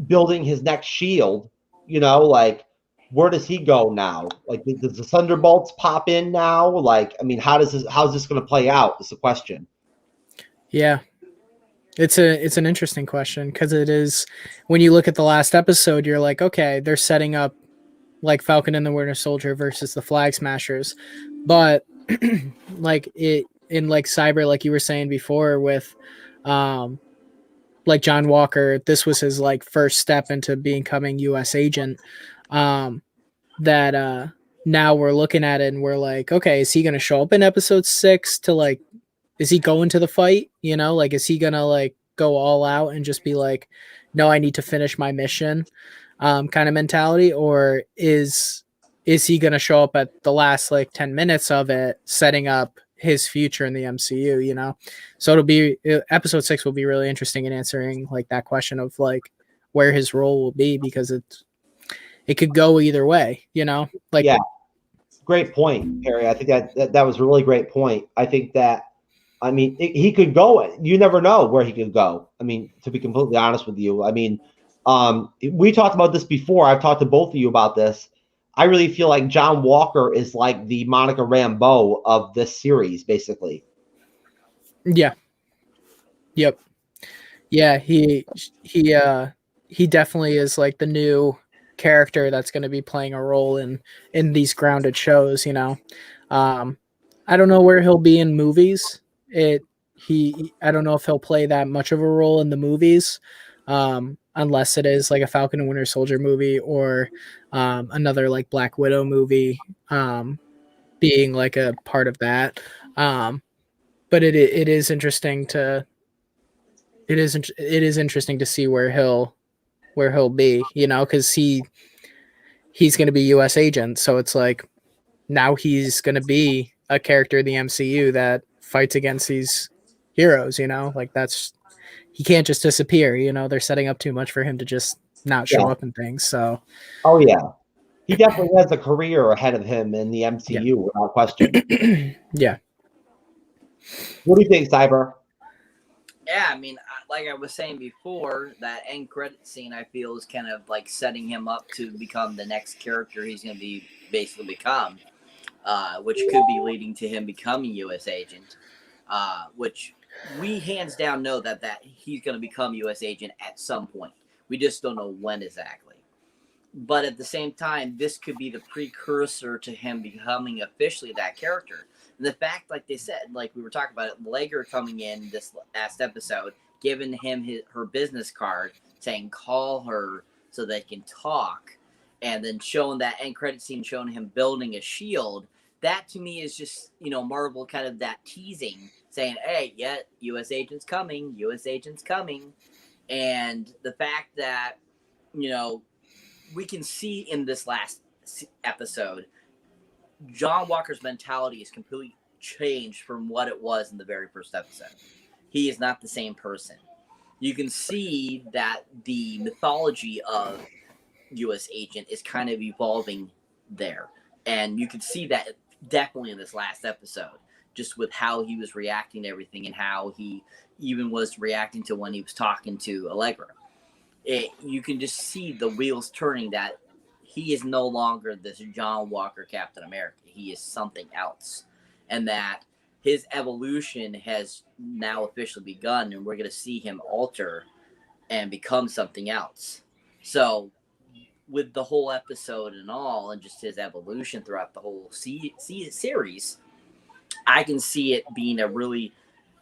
building his next shield. Like, where does he go now? Like, does the Thunderbolts pop in now? Like, I mean, how's this going to play out? Is the question. Yeah, it's an interesting question, because it is, when you look at the last episode, you're like, okay, they're setting up like Falcon and the Winter Soldier versus the Flag Smashers, but like it in like Cyber, like you were saying before with like John Walker, this was his like first step into becoming US agent. That now we're looking at it and we're like, okay, is he gonna show up in episode 6 to like, is he going to the fight? You know, like is he gonna like go all out and just be like, no, I need to finish my mission, kind of mentality, or is he gonna show up at the last like 10 minutes of it, setting up his future in the MCU? You know, so it'll be episode 6 will be really interesting in answering like that question of like where his role will be, because it could go either way, you know? Like, yeah, great point, Perry. I think that was a really great point. I think that, I mean, he could go. You never know where he could go. I mean, to be completely honest with you, I mean, we talked about this before. I've talked to both of you about this. I really feel like John Walker is like the Monica Rambeau of this series, basically. Yeah. Yep. Yeah, he definitely is like the new character that's going to be playing a role in these grounded shows, you know. I don't know where he'll be in movies. I don't know if he'll play that much of a role in the movies, unless it is like a Falcon and Winter Soldier movie or another like Black Widow movie, being like a part of that. But it is interesting to interesting to see where he'll be, you know, because he's going to be U.S. agent, so it's like now he's going to be a character in the MCU that fights against these heroes, you know, like he can't just disappear, you know, they're setting up too much for him to just not show up in things. So, oh yeah, he definitely has a career ahead of him in the MCU without question. Yeah. What do you think, Cyber? Yeah, I mean, like I was saying before, that end credit scene I feel is kind of like setting him up to become the next character he's going to be basically become, which could be leading to him becoming U.S. agent, which we hands down know that he's going to become U.S. agent at some point. We just don't know when exactly. But at the same time, this could be the precursor to him becoming officially that character. And the fact, like they said, like we were talking about it, Lager coming in this last episode, giving him her business card, saying call her so they can talk, and then showing that end credit scene showing him building a shield. That to me is just, you know, Marvel kind of that teasing, saying, hey, yeah, U.S. agent's coming, U.S. agent's coming. And the fact that, you know, we can see in this last episode, John Walker's mentality is completely changed from what it was in the very first episode. He is not the same person. You can see that the mythology of U.S. agent is kind of evolving there. And you can see that definitely in this last episode, just with how he was reacting to everything and how he even was reacting to when he was talking to Allegra. You can just see the wheels turning, that he is no longer this John Walker Captain America. He is something else. And that his evolution has now officially begun, and we're going to see him alter and become something else. So with the whole episode and all, and just his evolution throughout the whole series, I can see it being a really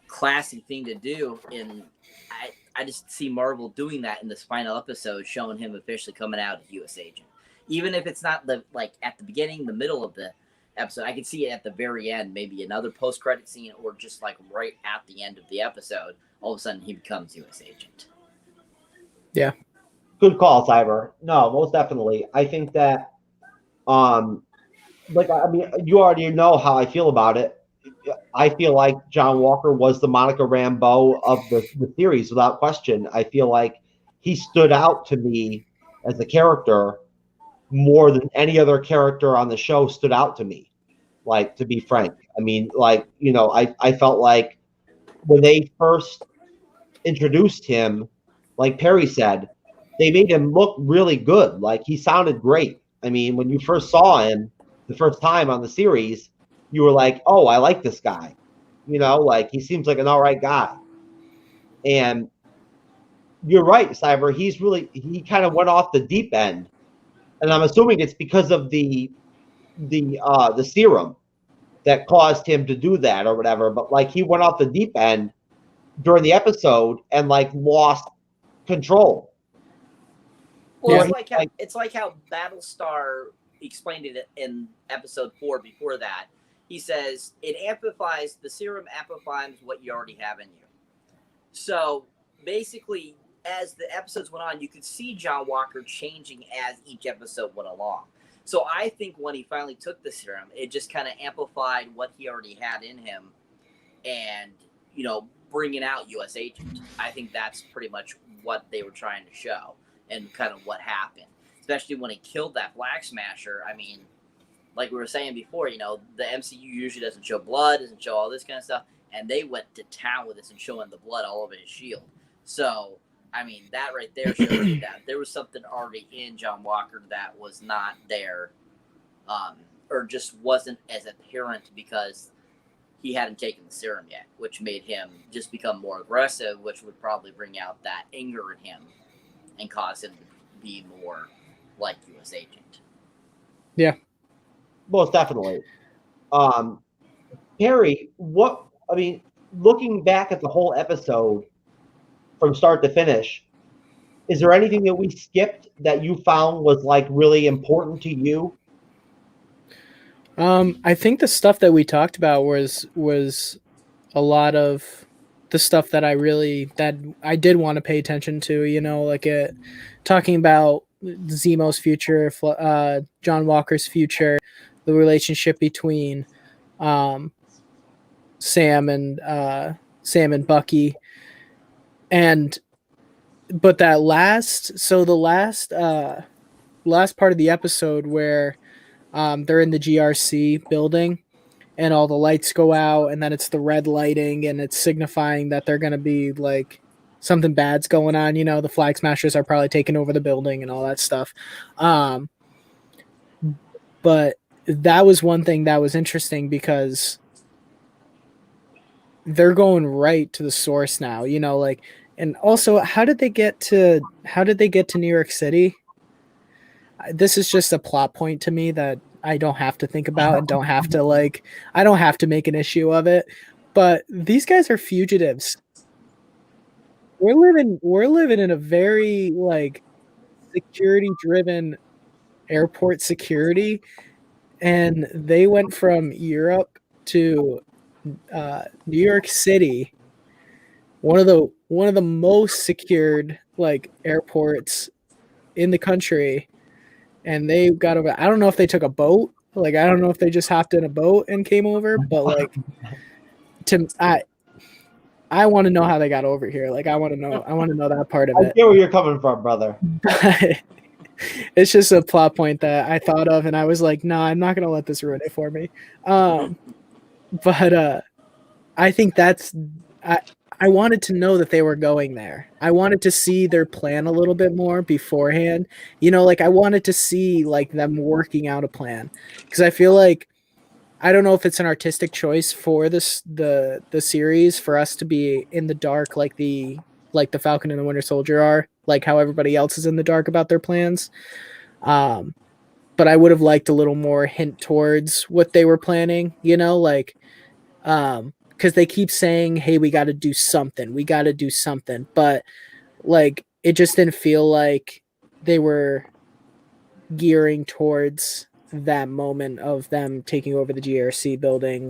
classic thing to do. And I just see Marvel doing that in this final episode, showing him officially coming out as U.S. agent. Even if it's not like at the beginning, the middle of the episode, I can see it at the very end, maybe another post-credit scene, or just like right at the end of the episode, all of a sudden he becomes U.S. agent. Yeah. Good call, Cyber. No, most definitely. I think that, like, I mean, you already know how I feel about it. I feel like John Walker was the Monica Rambeau of the series, without question. I feel like he stood out to me as a character more than any other character on the show stood out to me. Like, to be frank, I mean, like, you know, I felt like when they first introduced him, like Perry said, they made him look really good. Like, he sounded great. I mean, when you first saw him the first time on the series, you were like, oh, I like this guy. You know, like, he seems like an all right guy. And you're right, Cyber. He kind of went off the deep end and I'm assuming it's because of the serum that caused him to do that or whatever. But like he went off the deep end during the episode and like lost control. Well, Yeah. it's like how Battlestar explained it in episode 4 before that. He says the serum amplifies what you already have in you. So basically, as the episodes went on, you could see John Walker changing as each episode went along. So I think when he finally took the serum, it just kind of amplified what he already had in him, and bringing out U.S. Agent. I think that's pretty much what they were trying to show, and kind of what happened. Especially when he killed that Flag Smasher. I mean, like we were saying before, the MCU usually doesn't show blood, doesn't show all this kind of stuff, and they went to town with this and showing the blood all over his shield. So, I mean, that right there shows you that there was something already in John Walker that was not there, or just wasn't as apparent because he hadn't taken the serum yet, which made him just become more aggressive, which would probably bring out that anger in him and cause him to be more like U.S. Agent. Yeah. Most definitely. Harry, looking back at the whole episode from start to finish, is there anything that we skipped that you found was like really important to you? I think the stuff that we talked about was a lot of the stuff that I did want to pay attention to, talking about Zemo's future, John Walker's future, the relationship between Sam and Bucky, but the last part of the episode where they're in the GRC building and all the lights go out, and then it's the red lighting, and it's signifying that they're going to be like something bad's going on. The Flag Smashers are probably taking over the building and all that stuff. But that was one thing that was interesting because they're going right to the source now, and also how did they get to New York City? This is just a plot point to me that I don't have to think about and don't have to I don't have to make an issue of it. But these guys are fugitives. We're living in a very security driven airport security, and they went from Europe to New York City, one of the most secured airports in the country. And they got over. I don't know if they took a boat. I don't know if they just hopped in a boat and came over. But I want to know how they got over here. I want to know that part of it. I get where you're coming from, brother. It's just a plot point that I thought of, and I was like, no, I'm not gonna let this ruin it for me. But I think I wanted to know that they were going there. I wanted to see their plan a little bit more beforehand. I wanted to see them working out a plan, because I feel I don't know if it's an artistic choice for the series for us to be in the dark like the Falcon and the Winter Soldier are, how everybody else is in the dark about their plans. But I would have liked a little more hint towards what they were planning, because they keep saying, hey, we got to do something, but it just didn't feel like they were gearing towards that moment of them taking over the GRC building,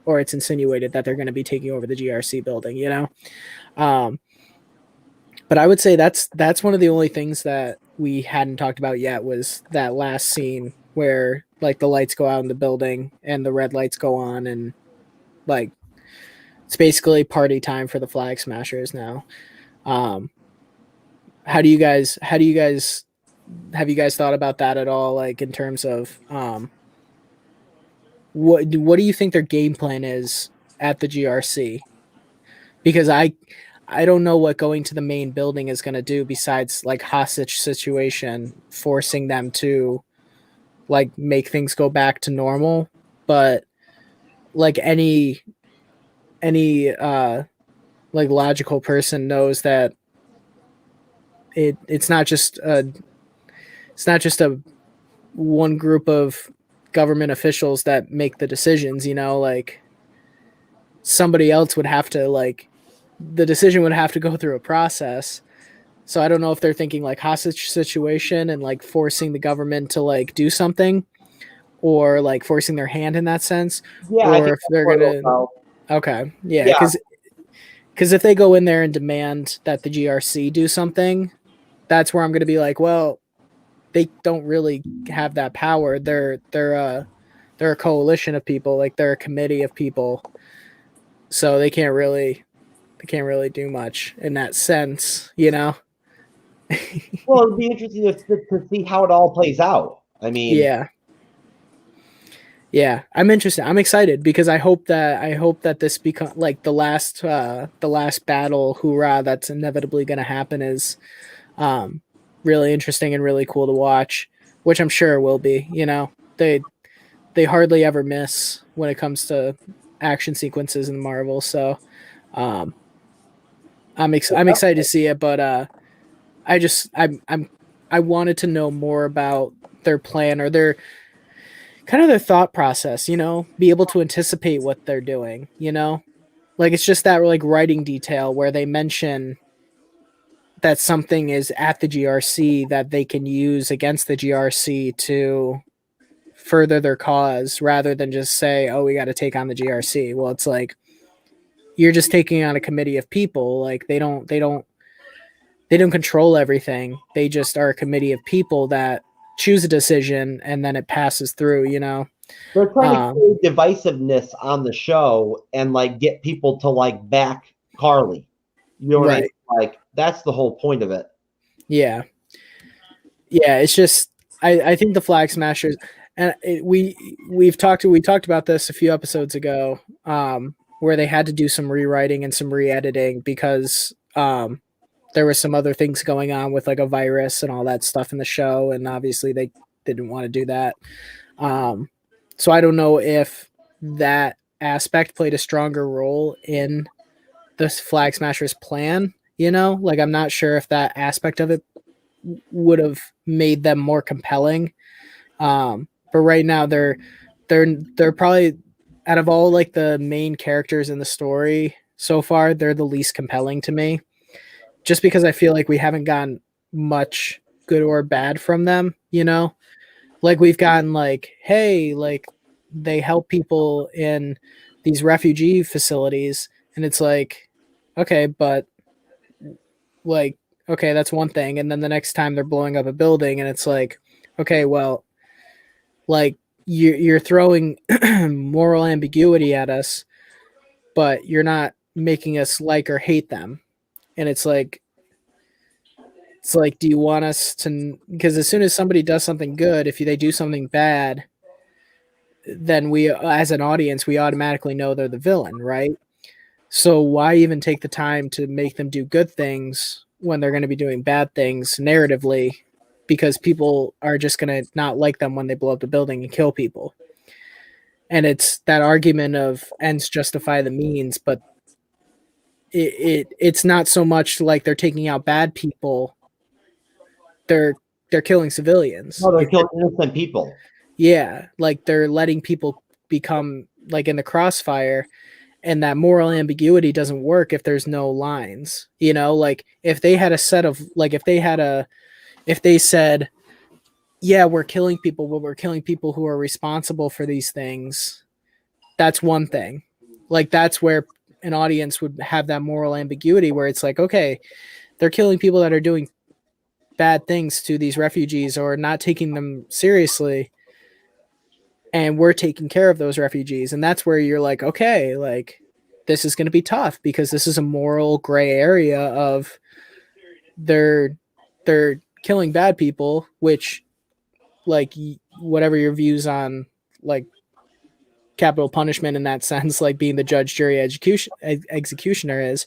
or it's insinuated that they're going to be taking over the GRC building, but I would say that's one of the only things that we hadn't talked about yet, was that last scene where the lights go out in the building and the red lights go on, and it's basically party time for the Flag Smashers now. Have you guys thought about that at all? In terms of what do you think their game plan is at the GRC? Because I don't know what going to the main building is going to do besides hostage situation, forcing them to make things go back to normal. But any logical person knows that it's not just a one group of government officials that make the decisions, you know, like somebody else would have to like the decision would have to go through a process. So I don't know if they're thinking like hostage situation and like forcing the government to like do something or like forcing their hand in that sense, Yeah, I or think if they're gonna okay, yeah, Yeah. because if they go in there and demand that the GRC do something, that's where I'm gonna be like, well, they don't really have that power. They're a coalition of people, like they're a committee of people, so they can't really do much in that sense, you know. Well, it'd be interesting to see how it all plays out. I mean, Yeah, I'm interested. I'm excited because I hope that this become like the last battle hoorah that's inevitably going to happen is really interesting and really cool to watch, which I'm sure it will be. You know, they hardly ever miss when it comes to action sequences in Marvel, so I'm excited to see it, but I wanted to know more about their plan or their kind of their thought process, you know, be able to anticipate what they're doing, you know? Like it's just that like writing detail where they mention that something is at the GRC that they can use against the GRC to further their cause rather than just say, "Oh, we got to take on the GRC." Well, it's like you're just taking on a committee of people. Like they don't control everything. They just are a committee of people that choose a decision and then it passes through, you know. they're trying to create divisiveness on the show and like get people to like back Carly. You know what I mean? Right. Like that's the whole point of it. Yeah. Yeah, it's just I think the Flag Smashers and we talked about this a few episodes ago, where they had to do some rewriting and some re-editing because there were some other things going on with like a virus and all that stuff in the show, and obviously they didn't want to do that. So I don't know if that aspect played a stronger role in the Flag Smashers plan. You know, like I'm not sure if that aspect of it would have made them more compelling. But right now they're probably out of all like the main characters in the story so far, they're the least compelling to me. Just because I feel like we haven't gotten much good or bad from them, you know? Like we've gotten like, hey, like they help people in these refugee facilities, and it's like, okay, but like, okay, that's one thing. And then the next time they're blowing up a building, and it's like, okay, well, like you're throwing moral ambiguity at us, but you're not making us like or hate them. And it's like, do you want us to? Because as soon as somebody does something good, if they do something bad, then we, as an audience, we automatically know they're the villain, right? So why even take the time to make them do good things when they're going to be doing bad things narratively? Because people are just going to not like them when they blow up the building and kill people. And it's that argument of ends justify the means, but it's not so much like they're taking out bad people. They're killing civilians. No, they're killing innocent people. Yeah, like they're letting people become like in the crossfire, and that moral ambiguity doesn't work if there's no lines. You know, like if they had a set of like if they said, yeah, we're killing people, but we're killing people who are responsible for these things, that's one thing. Like that's where an audience would have that moral ambiguity where it's like, okay, they're killing people that are doing bad things to these refugees or not taking them seriously, and we're taking care of those refugees. And that's where you're like, okay, like this is going to be tough because this is a moral gray area of they're killing bad people, which like whatever your views on like capital punishment in that sense, like being the judge, jury, executioner is.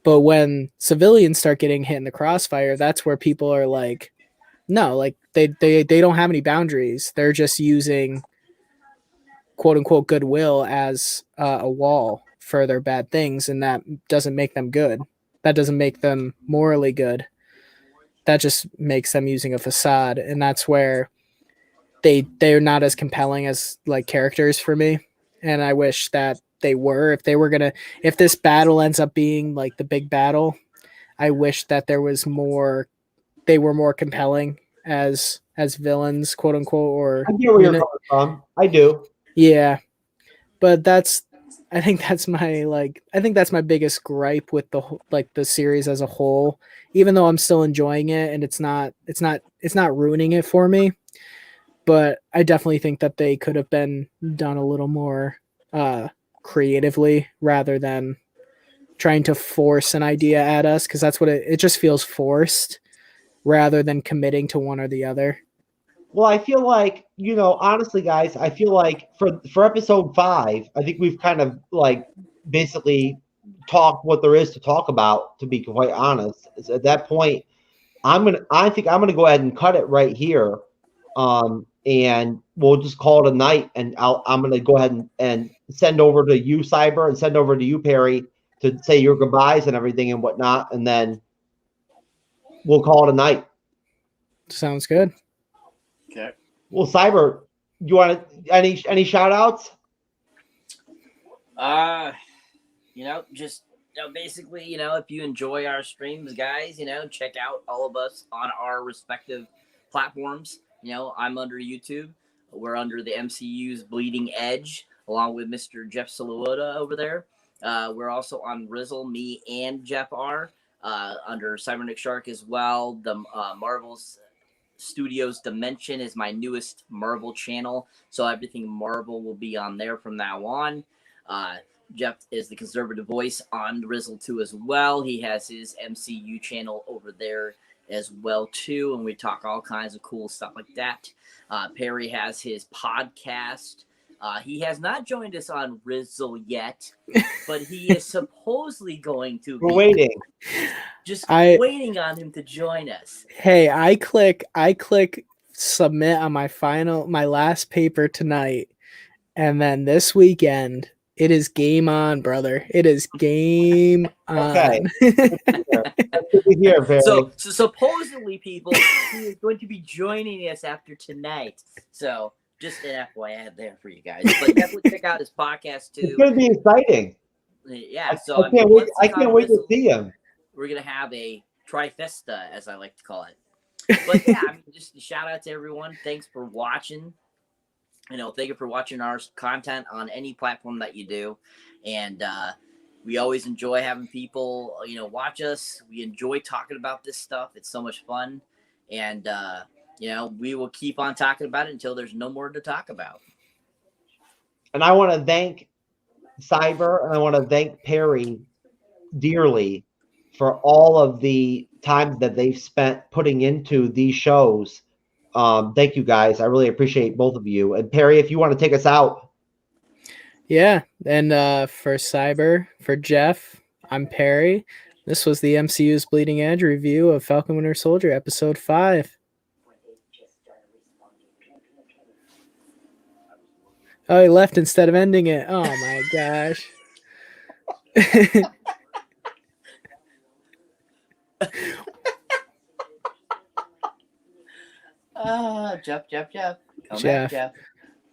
But when civilians start getting hit in the crossfire, that's where people are like, no, like they don't have any boundaries. They're just using quote unquote goodwill as a wall for their bad things, and that doesn't make them good. That doesn't make them morally good. That just makes them using a facade, and that's where they're not as compelling as like characters for me, and I wish that they were. If this battle ends up being like the big battle, I wish that there was more. They were more compelling as villains, quote unquote, or I get where you're coming from. I do. yeah. But I think that's my biggest gripe with the series as a whole. Even though I'm still enjoying it, and it's not ruining it for me, but I definitely think that they could have been done a little more creatively rather than trying to force an idea at us, because that's what it just feels forced rather than committing to one or the other. Well, I feel like, honestly, guys, I feel like for episode 5, I think we've kind of like basically talked what there is to talk about, to be quite honest. At that point, I think I'm gonna go ahead and cut it right here. And we'll just call it a night, and I'm gonna go ahead and send over to you, Cyber, and send over to you, Perry, to say your goodbyes and everything and whatnot, and then we'll call it a night. Sounds good. Okay. Well, Cyber, you want any shout outs? Basically, if you enjoy our streams, guys, check out all of us on our respective platforms. I'm under YouTube. We're under the MCU's Bleeding Edge, along with Mr. Jeff Sloboda over there. We're also on Rizzle, me and Jeff are, under Cyberneticshark as well. The Marvel's Studios Dimension is my newest Marvel channel, so everything Marvel will be on there from now on. Jeff is the conservative voice on Rizzle 2 as well. He has his MCU channel over there as well too, and we talk all kinds of cool stuff like that. Perry has his podcast. He has not joined us on Rizzle yet, but he is supposedly going to. We're waiting. Just waiting on him to join us. Hey, I click submit on my last paper tonight, and then this weekend it is game on, brother. It is game on. Okay. That's good to hear, Perry. So supposedly, people, he is going to be joining us after tonight. So just an FYI there for you guys. But definitely check out his podcast too. It's going to be exciting. Yeah. So I can't wait to see him. We're gonna have a trifesta, as I like to call it. But yeah, just a shout out to everyone. Thanks for watching. Thank you for watching our content on any platform that you do. And we always enjoy having people, watch us. We enjoy talking about this stuff. It's so much fun. And, we will keep on talking about it until there's no more to talk about. And I want to thank Cyber and I want to thank Perry dearly for all of the time that they've spent putting into these shows. Thank you, guys. I really appreciate both of you. And Perry, if you want to take us out. Yeah. And for Cyber, for Jeff, I'm Perry. This was the MCU's Bleeding Edge review of Falcon Winter Soldier, episode 5. Oh, he left instead of ending it. Oh my gosh. Jeff. Come Jeff. back, Jeff.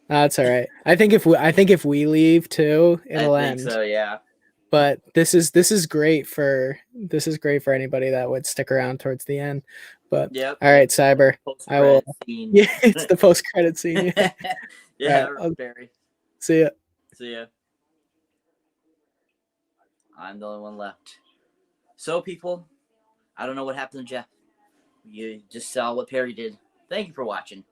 That's all right. I think if we leave too, it'll end. So yeah. But this is great for anybody that would stick around towards the end. But yep. All right, Cyber. I will. Scene. Yeah, it's the post-credit scene. Yeah, right, Barry. See ya. See ya. I'm the only one left. So, people, I don't know what happened to Jeff. You just saw what Perry did. Thank you for watching.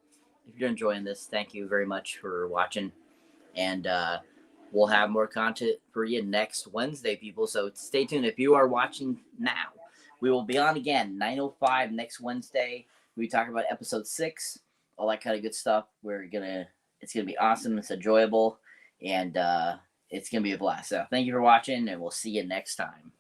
If you're enjoying this, thank you very much for watching. And we'll have more content for you next Wednesday, people. So stay tuned. If you are watching now, we will be on again, 9:05 next Wednesday. We talk about episode 6, all that kind of good stuff. It's gonna be awesome. It's enjoyable, and it's gonna be a blast. So thank you for watching, and we'll see you next time.